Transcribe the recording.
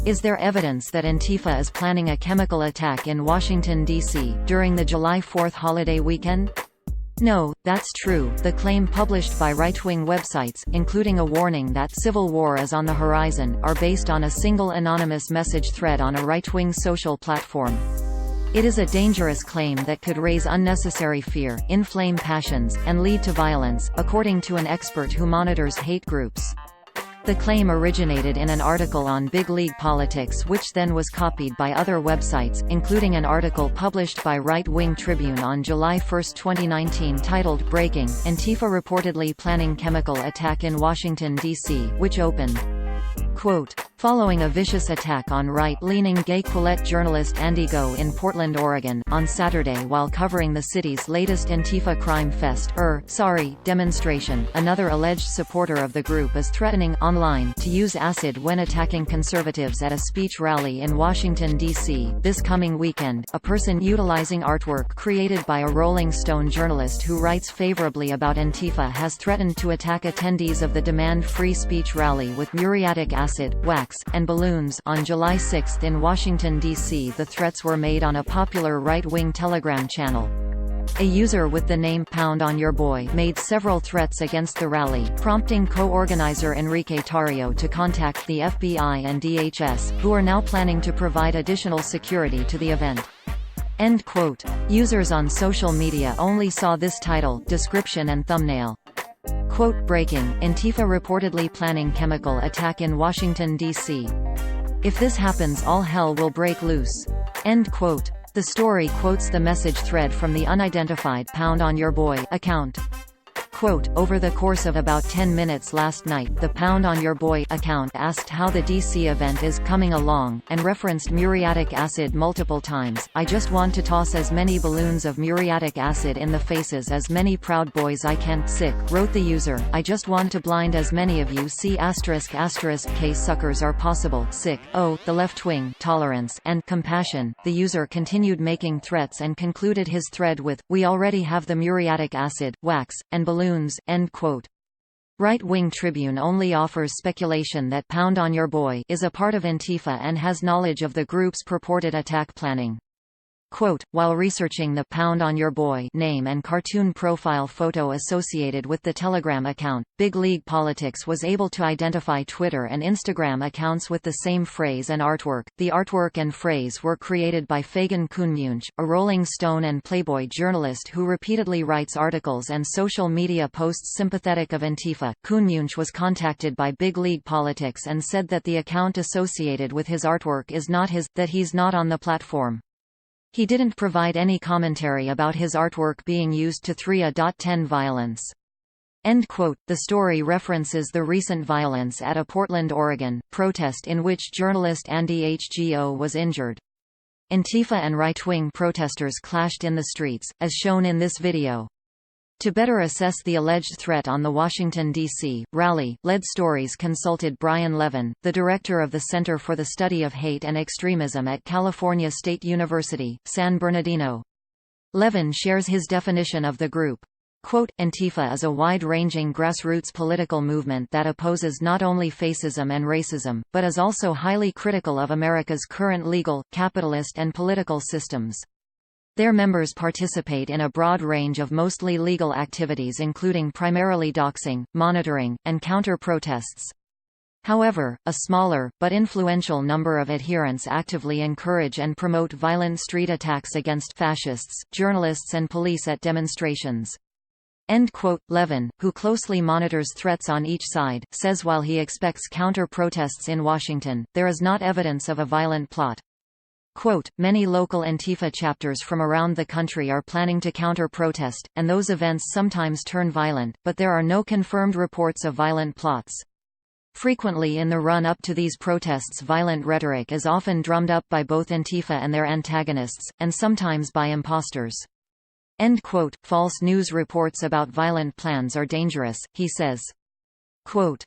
Is there evidence that Antifa is planning a chemical attack in Washington, D.C., during the July 4th holiday weekend? No, that's true. The claim, published by right-wing websites, including a warning that civil war is on the horizon, are based on a single anonymous message thread on a right-wing social platform. It is a dangerous claim that could raise unnecessary fear, inflame passions, and lead to violence, according to an expert who monitors hate groups. The claim originated in an article on big league politics, which then was copied by other websites, including an article published by Right-Wing Tribune on July 1, 2019 titled "Breaking: Antifa Reportedly Planning Chemical Attack in Washington, D.C.," which opened, quote, "Following a vicious attack on right-leaning gay Quillette journalist Andy Go in Portland, Oregon, on Saturday while covering the city's latest Antifa Crime Fest demonstration, another alleged supporter of the group is threatening online to use acid when attacking conservatives at a speech rally in Washington, D.C. this coming weekend. A person utilizing artwork created by a Rolling Stone journalist who writes favorably about Antifa has threatened to attack attendees of the Demand Free Speech rally with muriatic acid, wax, and balloons on July 6 in Washington, D.C. The threats were made on a popular right-wing Telegram channel. A user with the name Pound on Your Boy made several threats against the rally, prompting co-organizer Enrique Tarrio to contact the FBI and DHS, who are now planning to provide additional security to the event. End quote. Users on social media only saw this title, description and thumbnail. Quote, "Breaking: Antifa reportedly planning chemical attack in Washington, D.C. If this happens, all hell will break loose." End quote. The story quotes the message thread from the unidentified Pound on Your Boy account. Quote, "Over the course of about 10 minutes last night, the Pound on Your Boy account asked how the DC event is coming along, and referenced muriatic acid multiple times. I just want to toss as many balloons of muriatic acid in the faces as many Proud Boys I can, sick," wrote the user. "I just want to blind as many of you see case suckers are possible, sick. Oh, the left wing, tolerance, and compassion." The user continued making threats and concluded his thread with, "We already have the muriatic acid, wax, and balloons." End quote. Right-Wing Tribune only offers speculation that Pound on Your Boy is a part of Antifa and has knowledge of the group's purported attack planning. Quote, "While researching the Pound on Your Boy name and cartoon profile photo associated with the Telegram account, Big League Politics was able to identify Twitter and Instagram accounts with the same phrase and artwork. The artwork and phrase were created by Fagan Kunmunch, a Rolling Stone and Playboy journalist who repeatedly writes articles and social media posts sympathetic of Antifa. Kunmunch was contacted by Big League Politics and said that the account associated with his artwork is not his, that he's not on the platform. He didn't provide any commentary about his artwork being used to 3.10 violence." End quote. The story references the recent violence at a Portland, Oregon, protest in which journalist Andy Hgo was injured. Antifa and right-wing protesters clashed in the streets, as shown in this video. To better assess the alleged threat on the Washington, D.C. rally, Lead Stories consulted Brian Levin, the director of the Center for the Study of Hate and Extremism at California State University, San Bernardino. Levin shares his definition of the group. Quote, "Antifa is a wide-ranging grassroots political movement that opposes not only fascism and racism, but is also highly critical of America's current legal, capitalist and political systems. Their members participate in a broad range of mostly legal activities including primarily doxing, monitoring, and counter-protests. However, a smaller, but influential number of adherents actively encourage and promote violent street attacks against fascists, journalists and police at demonstrations." End quote. Levin, who closely monitors threats on each side, says while he expects counter-protests in Washington, there is not evidence of a violent plot. Quote, "Many local Antifa chapters from around the country are planning to counter-protest, and those events sometimes turn violent, but there are no confirmed reports of violent plots. Frequently in the run-up to these protests violent rhetoric is often drummed up by both Antifa and their antagonists, and sometimes by imposters." End quote. False news reports about violent plans are dangerous, he says. Quote,